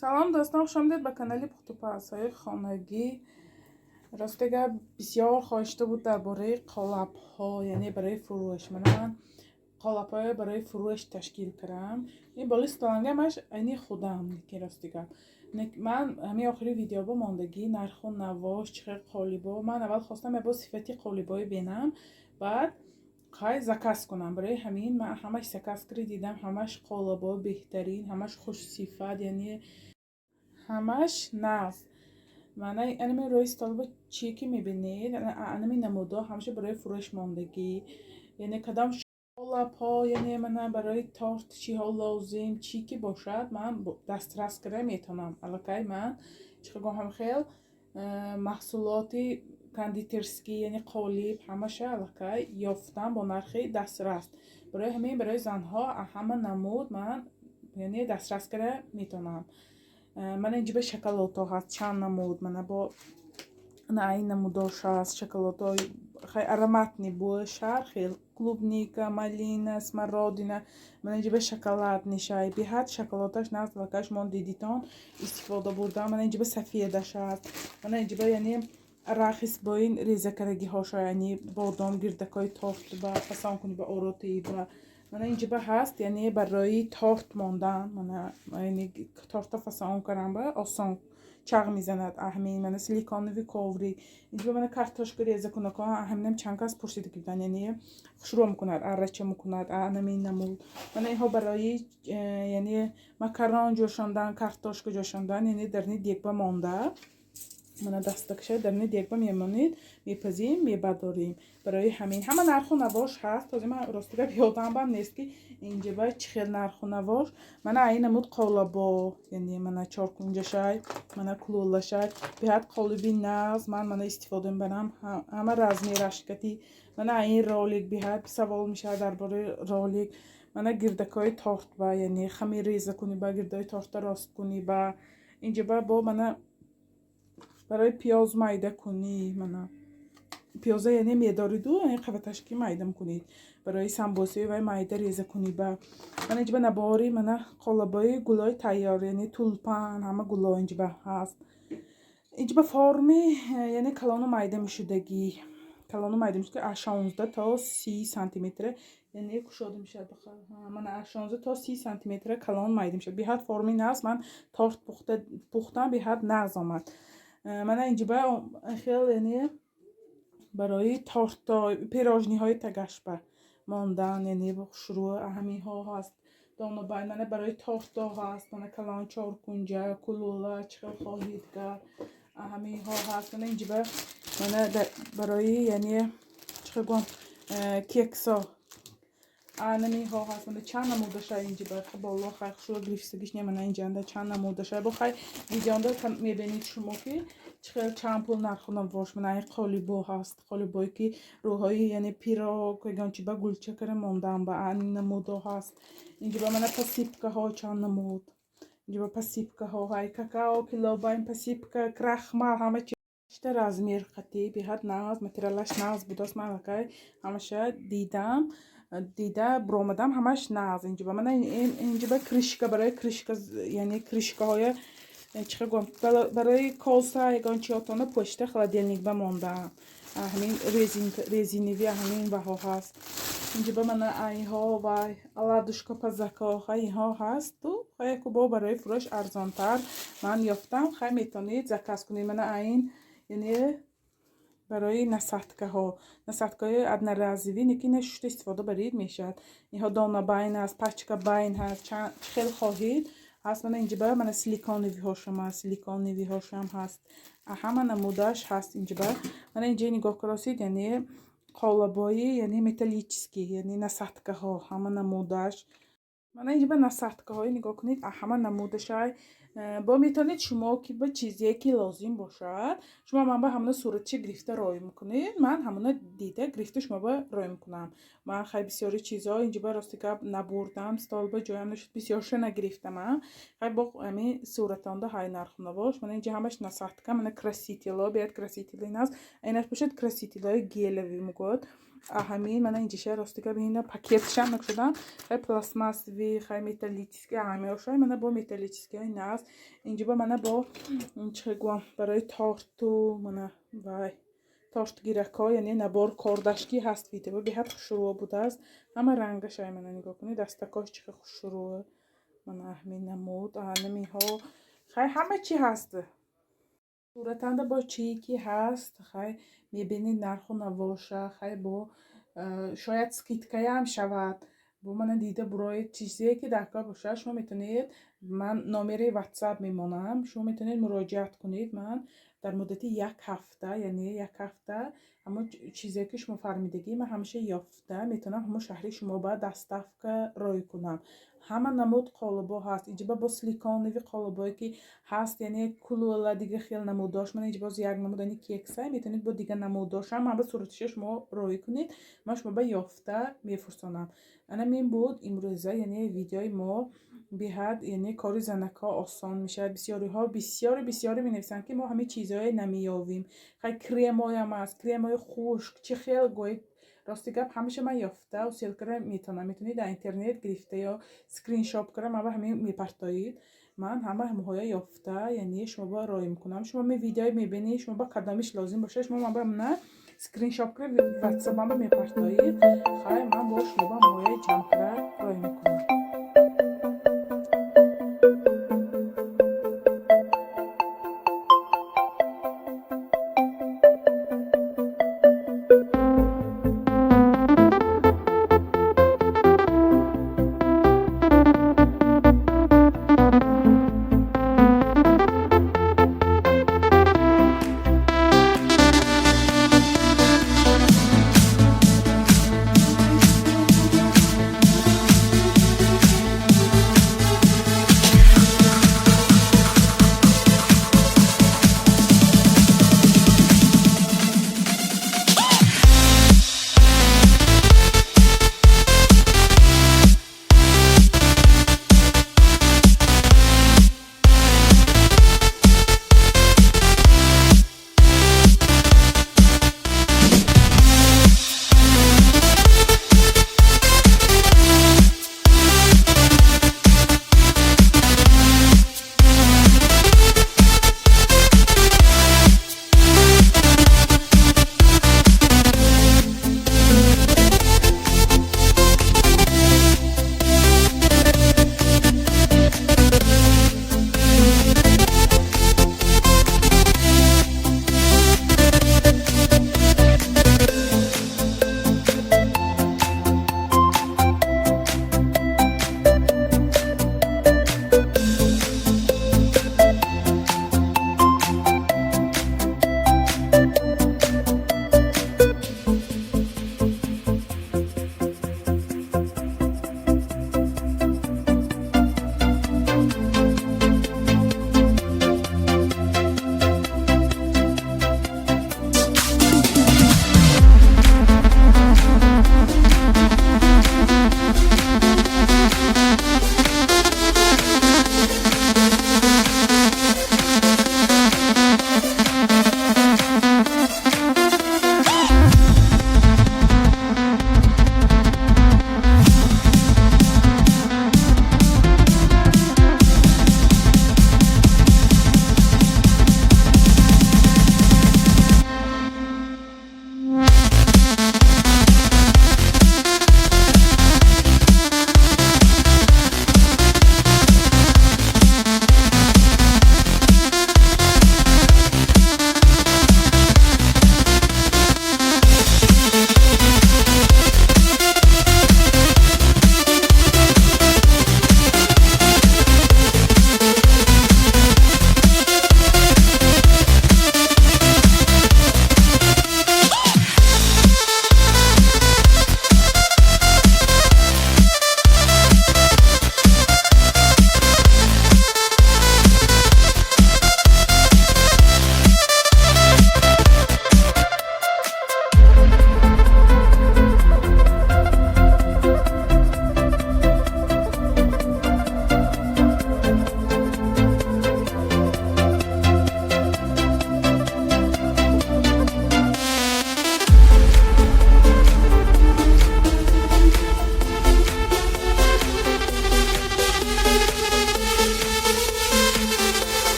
سلام دوستان، خوش آمدید به کانال پخت و پزهای خانگی. راستش بسیار خواسته بود درباره قالب ها، یعنی برای فروش. من قالب های برای فروش تشکیل کردم. این بالی ستانگمش اینی خودم که راستش من همین آخری ویدیو با ماندگی نرخ و نواش چقدر قالبا. من اول خواستم با صفتی قالبای بینم، بعد خواهی زکاس کنم. برای همین من همش زکاس کردی دیدم، همش قالبا بهترین، همش خوش صفت، یعنی همش ناز. معنی انمی روی استالب چی که میبینید، انمی نمودا همیشه برای فروش ماندگی. یعنی کدام شغل پا، یعنی من برای تارت چی ها لازم، چی که باشد من دسترس کرده میتونم. الکی من چقدر هم خیل محصولاتی کاندیترسکی، یعنی قالب همشه الکی یافتم با نرخی دسترس. برای همین برای زنها همه نمود من یعنی دسترس کرده میتونم. من اینجا به شکلات ها هست چند نمود. من با این نموداش هست شکلات های خیلی ароматный بوشار، خیلی клубника، малина، смородина. من اینجا به شکلات نشای بیاد شکلاتش نزد وکش من دیدیتان استفاده بردم. من اینجا به سفیدش هست. من اینجا به یعنی رخیص با این ریزه کردگی هاش، یعنی بادام گردکای تافت با فسان کنی با اوروتی با. من اینجا به هست یعنی برای تارت ماندن. من یعنی تارت فسان کردم با آسان چاق میزند. اهمی من سیلیکونوی کوری اینجا من کارتوشک ریزه کنم که اهمیم چند کس پرسیده کردن، یعنی شروع میکند ارچه میکند نمین نمود. من اینها برای یعنی ماکارون جوشاندن، کارتوشک جوشاندن، یعنی درنی دیگ با مانده. من دستکشه درنی دیگ با میمونید میپزیم میبادریم. برای همین همه نرخ و نواش هست. تازه من راستگاه یادم بام نیست که اینجا باید چخیل نرخ و نواش. من این نمود قالبا، یعنی من چهار کنجه شای، من کلوله شای بیاد قالبی ناز. من استفاده می‌کنم همه رزمی رشکتی. من این رولیک بیاد سوال میشه درباره رولیک. من گردکای تارت با یعنی خمیر ریزه کنی با گردای تارت راست کنی با اینجا با من برای پیاز مایده کنی. من پیازه یعنی میداری دو این قوتش که مایده میکنید برای سمبوسه و مایده ریزه کنی با. من اینجا نباری من قالبای گلای تیار، یعنی تولپان همه گلای اینجا هست. اینجا فرمی یعنی کلانو مایده میشدگی، کلانو مایده میشه که 16 تا 30 سانتی متر، یعنی کشاده میشه بخیر. من 16 تا 30 سانتی متر کلان مایده میشه. بیاد فرمی ناز من تارت پختم بیاد ناز آمد. من اینجا با خیلی یعنی برای تارت پیراژنی های تگشبه ماندن، یعنی شروع همین ها هست. دانه بای من برای تارت ها هست. من کلان چهار کنجه کلوله چه خواهید کرد همین ها هست. من اینجا من برای یعنی چه گم کیکسا نمی ها هست. من چند نموده شای اینجا برای بالا خیلی شروع گریفستگیش نمی‌کنه. اینجا چند نموده شای بخوای ویدیوانده میبینید شما که چقدر چند پول نرخونم واش. من این قالبو هست، قالبایی که روحایی یعنی پیرا که گانچی با گلچه کرده موندم با این نموده هست. اینجا با من پسیبکه ها چند نمود. اینجا با پسیبکه ها های کاکاو کیلو با این پسیبکه کرخمال همه چی بیشتر از میرختی بیاد ناز متریالش ناز بوداست. من که همشه دیده برآمدم همش ناز. اینجا من اینجا با کریشکا برای کریشکا یعنی کریشکا های چه گم برای کاسه یگانچیاتانه پشت خلادیلنیک بمانده. همین رزینی همین بها هست. اینجا با من اینها و علادوشکا پزکا اینها هست و خیلی با برای فروش ارزانتر من یافتم. خیلی میتونید زکاس کنید. من این یعنی برای نساتکه ها های ادنه رازیوی نکی نشوشت استفاده برید میشد. اینها دانه باین هست، پچکا باین هست، خیلی خواهید هست. من اینجا برای من سیلیکونوی هاشم هست، سیلیکونوی هاشم هست، همه نمودش هست. اینجا برای من اینجا نگاه کراسید یعنی قالبایی یعنی متالیچسکی یعنی نساتکه ها همه نمودش. من اینجا به نساتکه های نگاه کنید همه نمودش های با میتونید شما که به چیزی که لازم باشد شما من با همون صورتچه گرفته رای میکنید. من همون دیده گرفته شما با رای میکنم. من خیلی بسیاری چیزها اینجا با راستی که نبردم ستال با جایم نشد بسیارش نگرفتم. من خیلی با همین صورتانده های نرخونه باش. من اینجا همش نساتکه من کراسیتیلا بیاد کراسیتیلا این هست اینش باشد کراسیتیلای گیلوی میگود. همین من اینجا شه راستی که بهینه پاکتشم نکردم خیلی پلاستماسی خیلی متالیکی همه اشای من با متالیکی این است اینجا با من با چه گویم برای تارتو من وای تارت گیرکا یعنی نبار کاردشکی هست ویدیو به حد خوشرو بوده است همه رنگش های من نگاه کنید دستکاش چه خوشروه من همین نمود همین ها خیلی همه چی هست صورتنده با چیکی هست خیلی میبینید نرخ و نواشه خیلی با شاید سکیتکه هم شود با من دیده برای چیزی که در کار باشه شما میتونید من نامره واتساپ میمونم شما میتونید مراجعت کنید من در مدت 1 هفته یعنی 1 هفته اما چیزی که شما فرمیدگی من همیشه یافته میتونم همون شهری شما با دستافک رای کنم همه نمود قالبا هست اینجا با سلیکونوی قالبایی که هست یعنی کلولا دیگه خیلی نموداش من اینجا باز یک نمود یعنی کیکسه میتونید با دیگه نموداش هم به صورتش شما رای کنید من شما با یافته میفرستانم انا این بود امروزه یعنی ویدیوی ما بیاد یعنی کاری زنکا آسان میشه بسیاری ها بسیاری می نویسن که ما همه چیزهای نمیابیم خیلی کرمای هم هست کرمای خشک چه خیلی گوید راستی گپ همیشه من یافته و سیل کرم میتونید در اینترنت گرفته یا سکرین شاپ کرم اما همین میپرتایید من همه های یافته یعنی شما با رای میکنم شما می ویدیو میبینید شما با کدامش لازم باشه شما من نه سکرین شاپ کرم واتساپ هم میپرتایید خیلی من با شما با های جمع کرم رای میکنم